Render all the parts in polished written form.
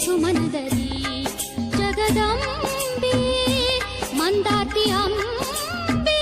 ಸುಮನದಲ್ಲಿ ಜಗದಂಬೆ ಮಂದಾತಿ ಅಂಬೆ.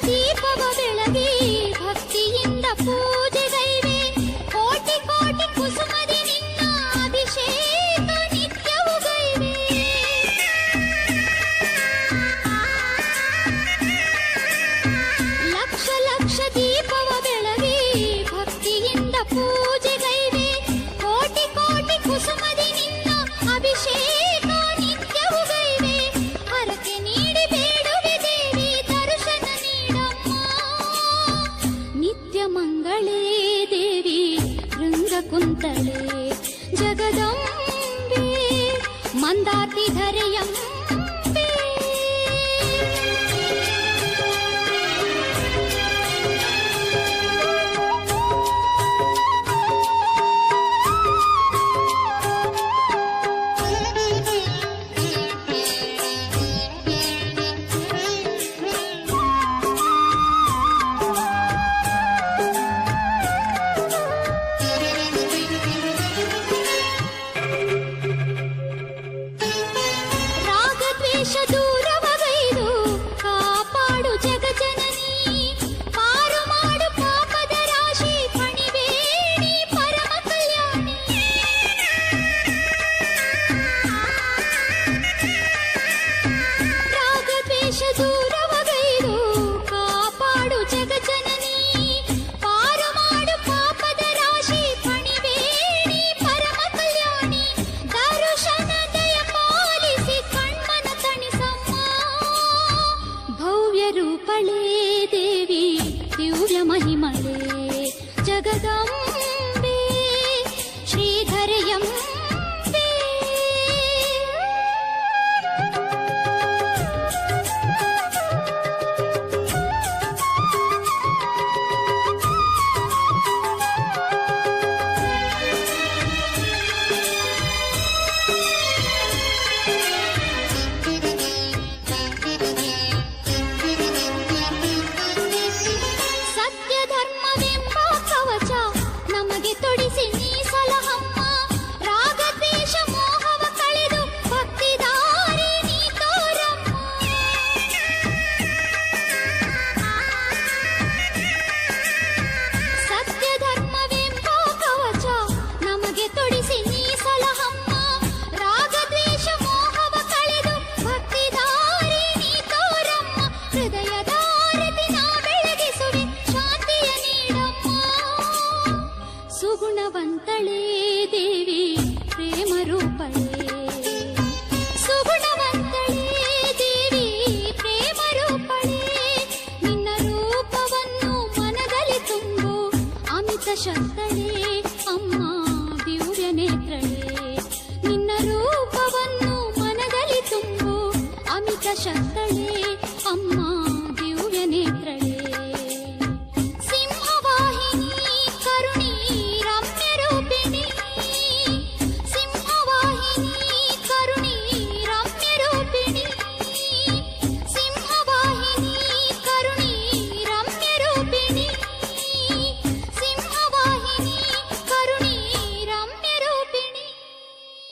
ದೀಪವ ಬೆಳಗಿ ಭಕ್ತಿಯಿಂದ ಪೂಜೆಗೈವೆ, ಕೋಟಿ ಕೋಟಿ ಕುಸುಮದಿ ನಿನ್ನ ಅಭಿಷೇಕ ನಿತ್ಯವೂ ಗೈವೆ. ಲಕ್ಷ ಲಕ್ಷ ದೀಪವ ಬೆಳಗಿ ಭಕ್ತಿಯಿಂದ ಪೂಜೆಗೈವೆ, ಕೋಟಿ ಕೋಟಿ ಕುಸುಮದಿ ನಿನ್ನ ಅಭಿಷೇಕ ನಿತ್ಯವೂ ಗೈವೆ. ಹರಕೆ ನೀಡಿ ಬೇಡುವೆ ದೇವಿ ದರ್ಶನ ನಿತ್ಯ ಮಂಗಳೇ ದೇವಿ ರಂಗಕುಂತಳೆ ಜಗದಂಬೆ ಮಂದಾತಿ ಧರೆಯಂಬೆ. ದೂರವಗೈದು ಕಾಪಾಡು ಜಗಜನನಿ, ಪಾರು ಮಾಡು ಪಾಪದ ರಾಶಿ ಫಣಿಬೇಡಿ ಪರಮ ಕಲ್ಯಾಣಿ. ರಾಗದ್ವೇಷ ದೂರವಗೈದು ಕಾಪಾಡು ಜಗಜನನಿ, ಪಾರು ಮಾಡು ಪಾಪದ ರಾಶಿ ಫಣಿಬೇಡಿ ಪರಮ ಕಲ್ಯಾಣಿ. ದರುಶನ ದಯ ಪಾಲಿಸಿ ಕಣ್ಮನ ತಣಿಸಮ್ಮ, ಭವ್ಯ ರೂಪಳೇ ದೇವಿ ದಿವ್ಯ ಮಹಿಮಳೇ ಜಗದಂಬೆ ಶ್ರೀಧರೆಯಂಬೆ. ತೊಡಿಸಿ ನೀ ಸಲಹಮ್ಮ, ರಾಗದ್ವೇಷ ಮೋಹವ ಕಳೆದು ಭಕ್ತಿ ದಾರಿ ನೀ ತೋರಮ್ಮ. ಸತ್ಯ ಧರ್ಮವೆಂಬ ಕವಚ ನಮಗೆ ತೊಡಿಸಿ ನೀ ಸಲಹಮ್ಮ, ರಾಗದ್ವೇಷ ಮೋಹವ ಕಳೆದು ಭಕ್ತಿ ದಾರಿ ನೀ ತೋರಮ್ಮ. ಹೃದಯದ ಆರತಿ ನಾ ಬೆಳಗಿಸುವೆ ಶಾಂತಿಯ ನೀಡಮ್ಮ, ಸುಗುಣವಂತಳೇ ದೇವಿ ಪ್ರೇಮ ರೂಪಳೇ. ಸುಗುಣವಂತಳೇ ದೇವಿ ಪ್ರೇಮ ರೂಪಳೇ, ನಿನ್ನ ರೂಪವನ್ನು ಮನದಲ್ಲಿ ತುಂಬು ಅಮಿತ ಶಕ್ತಳೇ ಅಮ್ಮ ದಿವ್ಯ ನೇತ್ರಳೇ. ನಿನ್ನ ರೂಪವನ್ನು ಮನದಲ್ಲಿ ತುಂಬು ಅಮಿತ ಶಕ್ತಳೇ